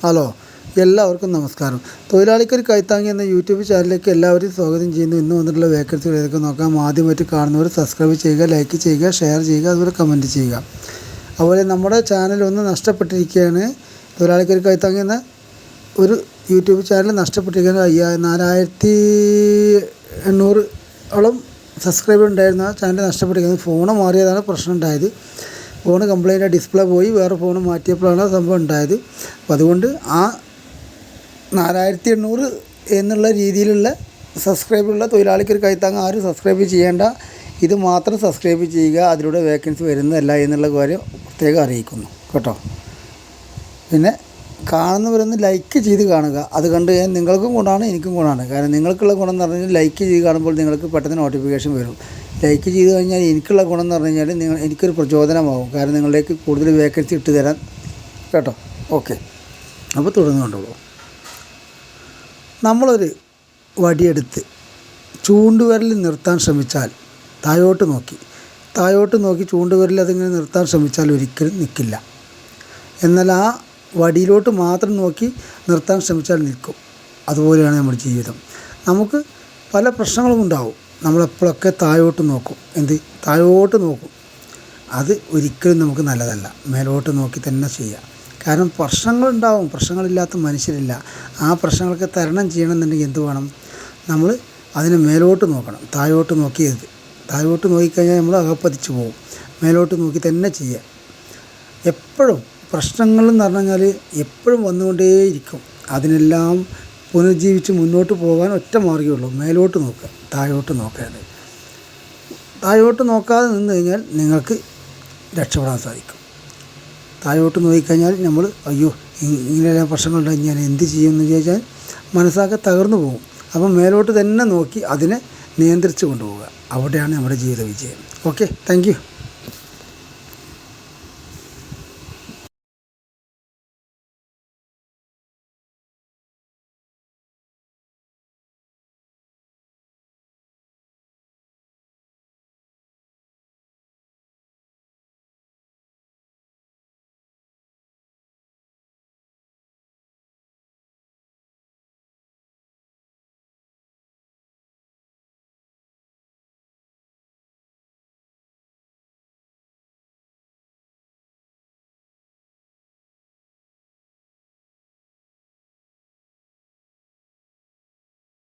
Hello, എല്ലാവർക്കും നമസ്കാരം. തൊഴിലാളിക്കൊരു കൈത്താങ്ങി എന്ന യൂട്യൂബ് ചാനലിലേക്ക് എല്ലാവരെയും സ്വാഗതം ചെയ്യുന്നു. ഇന്ന് വന്നിട്ടുള്ള വേക്കൻസികൾ ഏതൊക്കെ നോക്കാം. ആദ്യമായിട്ട് കാണുന്നവർ സബ്സ്ക്രൈബ് ചെയ്യുക, ലൈക്ക് ചെയ്യുക, ഷെയർ ചെയ്യുക, അതുപോലെ കമൻറ്റ് ചെയ്യുക. അതുപോലെ നമ്മുടെ ചാനൽ ഒന്ന് നഷ്ടപ്പെട്ടിരിക്കുകയാണ്. തൊഴിലാളിക്കൊരു കൈത്താങ്ങി എന്ന ഒരു യൂട്യൂബ് ചാനൽ നഷ്ടപ്പെട്ടിരിക്കുകയാണ്. 4800 സബ്സ്ക്രൈബർ ഉണ്ടായിരുന്ന ചാനൽ നഷ്ടപ്പെട്ടിരിക്കുന്നത്. ഫോണ് മാറിയതാണ് പ്രശ്നം ഉണ്ടായത്. ഫോണ് കംപ്ലൈൻറ്റ്, ഡിസ്പ്ലേ പോയി, വേറെ ഫോൺ മാറ്റിയപ്പോഴാണ് സംഭവം ഉണ്ടായത്. അപ്പോൾ അതുകൊണ്ട് ആ 4800 എന്നുള്ള രീതിയിലുള്ള സബ്സ്ക്രൈബുള്ള തൊഴിലാളിക്കൊരു കൈത്താങ്ങ് ആരും സബ്സ്ക്രൈബ് ചെയ്യേണ്ട. ഇത് മാത്രം സബ്സ്ക്രൈബ് ചെയ്യുക. അതിലൂടെ വേക്കൻസി വരുന്നതല്ല എന്നുള്ള കാര്യം പ്രത്യേകം അറിയിക്കുന്നു കേട്ടോ. പിന്നെ കാണുന്നവരൊന്ന് ലൈക്ക് ചെയ്ത് കാണുക. അത് കണ്ട് നിങ്ങൾക്കും ഗുണമാണ്, എനിക്കും ഗുണമാണ്. കാരണം നിങ്ങൾക്കുള്ള ഗുണം എന്ന് പറഞ്ഞു കഴിഞ്ഞാൽ ലൈക്ക് ചെയ്ത് കാണുമ്പോൾ നിങ്ങൾക്ക് പെട്ടെന്ന് നോട്ടിഫിക്കേഷൻ വരും. ലൈക്ക് ചെയ്ത് കഴിഞ്ഞാൽ എനിക്കുള്ള ഗുണം എന്ന് പറഞ്ഞു കഴിഞ്ഞാൽ എനിക്കൊരു പ്രചോദനമാകും. കാരണം നിങ്ങളിലേക്ക് കൂടുതൽ വേക്കൻസി ഇട്ട് തരാൻ കേട്ടോ. ഓക്കെ, അപ്പോൾ തുടർന്നുകൊണ്ടുള്ളൂ. നമ്മളൊരു വടിയെടുത്ത് ചൂണ്ടുവിരൽ നിർത്താൻ ശ്രമിച്ചാൽ താഴോട്ട് നോക്കി ചൂണ്ടുവിരൽ അതിങ്ങനെ നിർത്താൻ ശ്രമിച്ചാൽ ഒരിക്കലും നിൽക്കില്ല. എന്നാൽ ആ വടിയിലോട്ട് മാത്രം നോക്കി നിർത്താൻ ശ്രമിച്ചാൽ നിൽക്കും. അതുപോലെയാണ് നമ്മുടെ ജീവിതം. നമുക്ക് പല പ്രശ്നങ്ങളും ഉണ്ടാവും. നമ്മളെപ്പോഴൊക്കെ താഴോട്ട് നോക്കും. താഴോട്ട് നോക്കും. അത് ഒരിക്കലും നമുക്ക് നല്ലതല്ല. മേലോട്ട് നോക്കി തന്നെ ചെയ്യുക. കാരണം പ്രശ്നങ്ങളുണ്ടാവും. പ്രശ്നങ്ങളില്ലാത്ത മനുഷ്യരില്ല. ആ പ്രശ്നങ്ങളൊക്കെ തരണം ചെയ്യണമെന്നുണ്ടെങ്കിൽ എന്ത് വേണം? നമ്മൾ അതിനെ മേലോട്ട് നോക്കണം. താഴോട്ട് നോക്കിയത് താഴോട്ട് നോക്കിക്കഴിഞ്ഞാൽ നമ്മൾ അകപ്പതിച്ച് പോകും. മേലോട്ട് നോക്കി തന്നെ ചെയ്യുക. എപ്പോഴും പ്രശ്നങ്ങളെന്ന് പറഞ്ഞു കഴിഞ്ഞാൽ എപ്പോഴും വന്നുകൊണ്ടേയിരിക്കും. അതിനെല്ലാം പുനർജീവിച്ച് മുന്നോട്ട് പോകാൻ ഒറ്റ മാർഗ്ഗമേ, മേലോട്ട് നോക്കുക, താഴോട്ട് നോക്കരുത്. താഴോട്ട് നോക്കാതെ നിന്ന് കഴിഞ്ഞാൽ നിങ്ങൾക്ക് രക്ഷപ്പെടാൻ സാധിക്കും. താഴോട്ട് നോക്കിക്കഴിഞ്ഞാൽ നമ്മൾ അയ്യോ ഇങ്ങനെയെല്ലാം പ്രശ്നങ്ങളുണ്ടെങ്കിൽ ഞാൻ എന്ത് ചെയ്യുമെന്ന് ചോദിച്ചാൽ മനസ്സാകെ തകർന്നു പോകും. അപ്പം മേലോട്ട് തന്നെ നോക്കി അതിനെ നിയന്ത്രിച്ച് കൊണ്ടുപോവുക. അവിടെയാണ് നമ്മുടെ ജീവിത വിജയം. Okay, thank you.